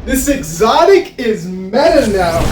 This exotic is meta now.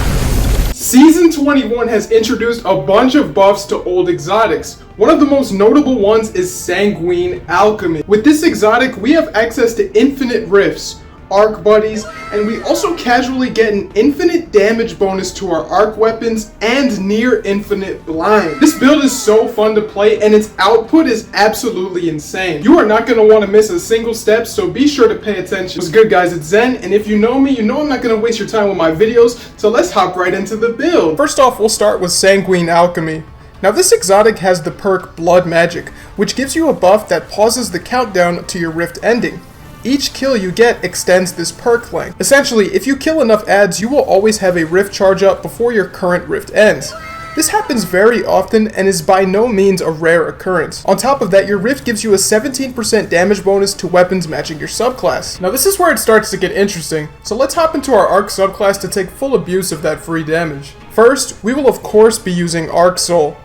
Season 21 has introduced a bunch of buffs to old exotics. One of the most notable ones is Sanguine Alchemy. With this exotic, we have access to infinite rifts, arc buddies, and we also casually get an infinite damage bonus to our arc weapons and near infinite blind. This build is so fun to play and its output is absolutely insane. You are not going to want to miss a single step, so be sure to pay attention. What's good, guys? It's Zen, and if you know me, you know I'm not going to waste your time with my videos, so let's hop right into the build. First off, we'll start with Sanguine Alchemy. Now this exotic has the perk Blood Magic, which gives you a buff that pauses the countdown to your rift ending. Each kill you get extends this perk length. Essentially, if you kill enough adds, you will always have a rift charge up before your current rift ends. This happens very often and is by no means a rare occurrence. On top of that, your rift gives you a 17% damage bonus to weapons matching your subclass. Now this is where it starts to get interesting, so let's hop into our Arc subclass to take full abuse of that free damage. First, we will of course be using Arc Soul.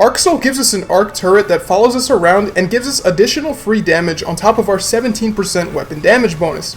Arc Soul gives us an arc turret that follows us around and gives us additional free damage on top of our 17% weapon damage bonus.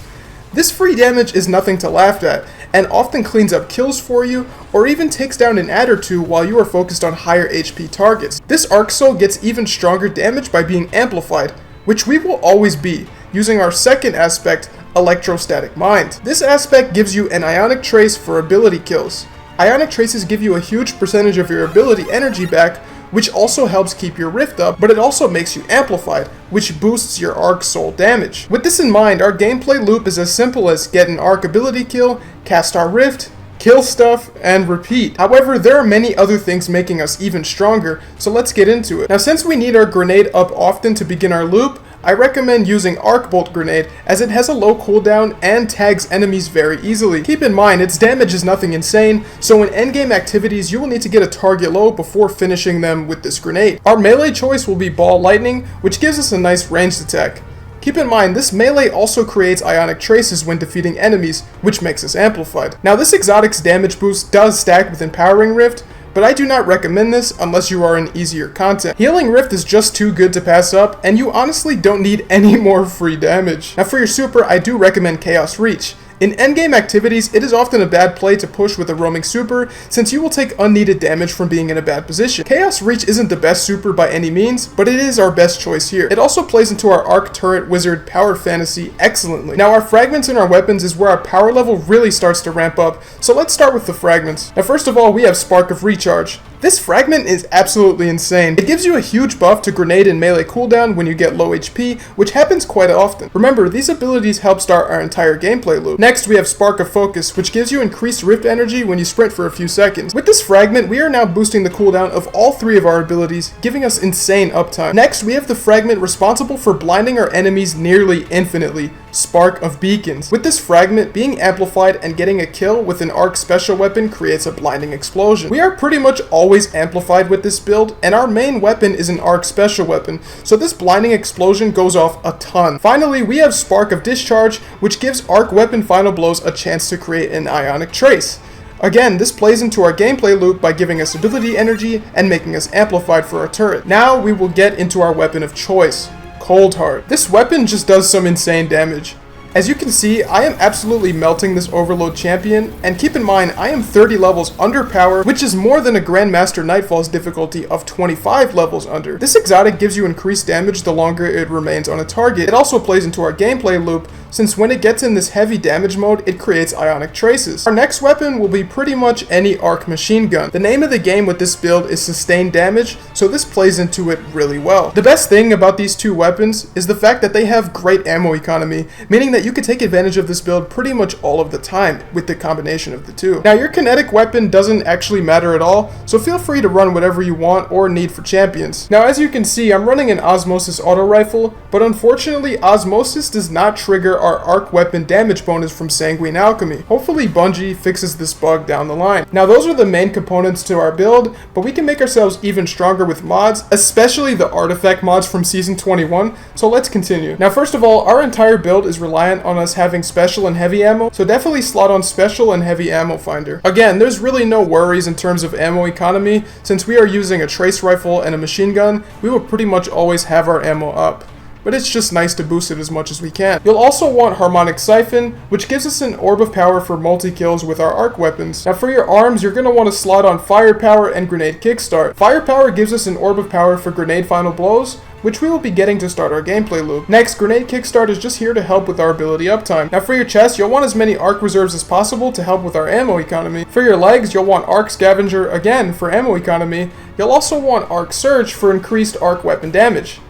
This free damage is nothing to laugh at, and often cleans up kills for you, or even takes down an ad or two while you are focused on higher HP targets. This Arc Soul gets even stronger damage by being amplified, which we will always be, using our second aspect, Electrostatic Mind. This aspect gives you an Ionic Trace for ability kills. Ionic Traces give you a huge percentage of your ability energy back, which also helps keep your rift up, but it also makes you amplified, which boosts your Arc Soul damage. With this in mind, our gameplay loop is as simple as get an arc ability kill, cast our rift, kill stuff, and repeat. However, there are many other things making us even stronger, so let's get into it. Now since we need our grenade up often to begin our loop, I recommend using Arc Bolt Grenade as it has a low cooldown and tags enemies very easily. Keep in mind, its damage is nothing insane, so in endgame activities you will need to get a target low before finishing them with this grenade. Our melee choice will be Ball Lightning, which gives us a nice ranged attack. Keep in mind, this melee also creates Ionic Traces when defeating enemies, which makes us amplified. Now this exotic's damage boost does stack with Empowering Rift, but I do not recommend this unless you are in easier content. Healing Rift is just too good to pass up, and you honestly don't need any more free damage. Now for your super, I do recommend Chaos Reach. In endgame activities, it is often a bad play to push with a roaming super, since you will take unneeded damage from being in a bad position. Chaos Reach isn't the best super by any means, but it is our best choice here. It also plays into our Arc Turret Wizard Power Fantasy excellently. Now our fragments in our weapons is where our power level really starts to ramp up, so let's start with the fragments. Now first of all, we have Spark of Recharge. This fragment is absolutely insane. It gives you a huge buff to grenade and melee cooldown when you get low HP, which happens quite often. Remember, these abilities help start our entire gameplay loop. Next, we have Spark of Focus, which gives you increased rift energy when you sprint for a few seconds. With this fragment, we are now boosting the cooldown of all three of our abilities, giving us insane uptime. Next, we have the fragment responsible for blinding our enemies nearly infinitely, Spark of Beacons. With this fragment, being amplified and getting a kill with an arc special weapon creates a blinding explosion. We are pretty much always amplified with this build, and our main weapon is an arc special weapon, so this blinding explosion goes off a ton. Finally, we have Spark of Discharge, which gives arc weapon final blows a chance to create an Ionic Trace. Again, this plays into our gameplay loop by giving us ability energy and making us amplified for our turret. Now we will get into our weapon of choice, Coldheart. This weapon just does some insane damage. As you can see, I am absolutely melting this Overload champion, and keep in mind, I am 30 levels under power, which is more than a Grandmaster Nightfall's difficulty of 25 levels under. This exotic gives you increased damage the longer it remains on a target. It also plays into our gameplay loop, since when it gets in this heavy damage mode, it creates Ionic Traces. Our next weapon will be pretty much any arc machine gun. The name of the game with this build is Sustained Damage, so this plays into it really well. The best thing about these two weapons is the fact that they have great ammo economy, meaning that you can take advantage of this build pretty much all of the time with the combination of the two. Now your kinetic weapon doesn't actually matter at all, so feel free to run whatever you want or need for champions. Now as you can see, I'm running an Osmosis auto rifle, but unfortunately Osmosis does not trigger our arc weapon damage bonus from Sanguine Alchemy. Hopefully Bungie fixes this bug down the line. Now those are the main components to our build, but we can make ourselves even stronger with mods, especially the artifact mods from Season 21, so let's continue. Now first of all, our entire build is reliant on us having special and heavy ammo, so definitely slot on special and heavy ammo finder. Again, there's really no worries in terms of ammo economy, since we are using a trace rifle and a machine gun, we will pretty much always have our ammo up. but it's just nice to boost it as much as we can. You'll also want Harmonic Siphon, which gives us an orb of power for multi-kills with our arc weapons. Now for your arms, you're going to want to slot on Firepower and Grenade Kickstart. Firepower gives us an orb of power for grenade final blows, which we will be getting to start our gameplay loop. Next, Grenade Kickstart is just here to help with our ability uptime. Now for your chest, you'll want as many arc reserves as possible to help with our ammo economy. For your legs, you'll want Arc Scavenger, again for ammo economy. You'll also want Arc Surge for increased arc weapon damage.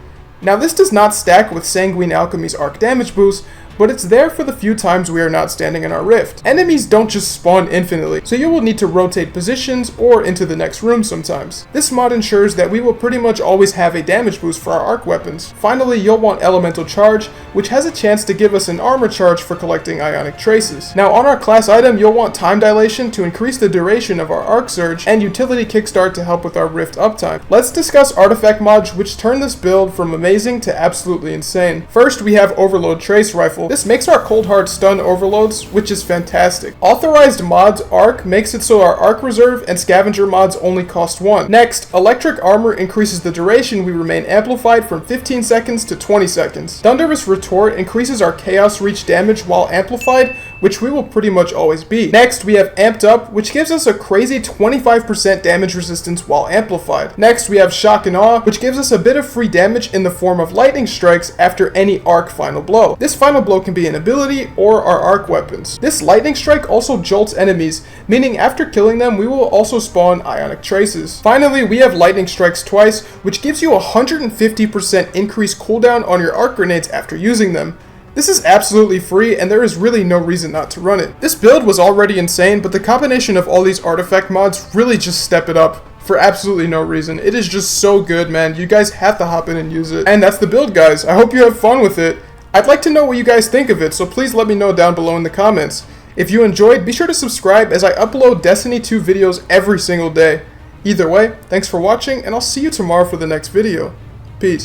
Now this does not stack with Sanguine Alchemy's arc damage boost, but it's there for the few times we are not standing in our rift. Enemies don't just spawn infinitely, so you will need to rotate positions or into the next room sometimes. This mod ensures that we will pretty much always have a damage boost for our arc weapons. Finally, you'll want Elemental Charge, which has a chance to give us an armor charge for collecting ionic traces. Now on our class item, you'll want Time Dilation to increase the duration of our Arc Surge, and Utility Kickstart to help with our rift uptime. Let's discuss artifact mods which turn this build from amazing to absolutely insane. First, we have Overload Trace Rifle. This makes our Coldheart stun overloads, which is fantastic. Authorized mods Arc makes it so our Arc Reserve and Scavenger mods only cost 1. Next, Electric Armor increases the duration we remain amplified from 15 seconds to 20 seconds. Thunderous Retort increases our Chaos Reach damage while amplified, which we will pretty much always be. Next, we have Amped Up, which gives us a crazy 25% damage resistance while amplified. Next, we have Shock and Awe, which gives us a bit of free damage in the form of lightning strikes after any arc final blow. This final blow can be an ability or our arc weapons. This lightning strike also jolts enemies, meaning after killing them, we will also spawn ionic traces. Finally, we have lightning strikes twice, which gives you a 150% increased cooldown on your arc grenades after using them. This is absolutely free, and there is really no reason not to run it. This build was already insane, but the combination of all these artifact mods really just step it up for absolutely no reason. It is just so good, man. You guys have to hop in and use it. And that's the build, guys. I hope you have fun with it. I'd like to know what you guys think of it, so please let me know down below in the comments. If you enjoyed, be sure to subscribe as I upload Destiny 2 videos every single day. Either way, thanks for watching, and I'll see you tomorrow for the next video.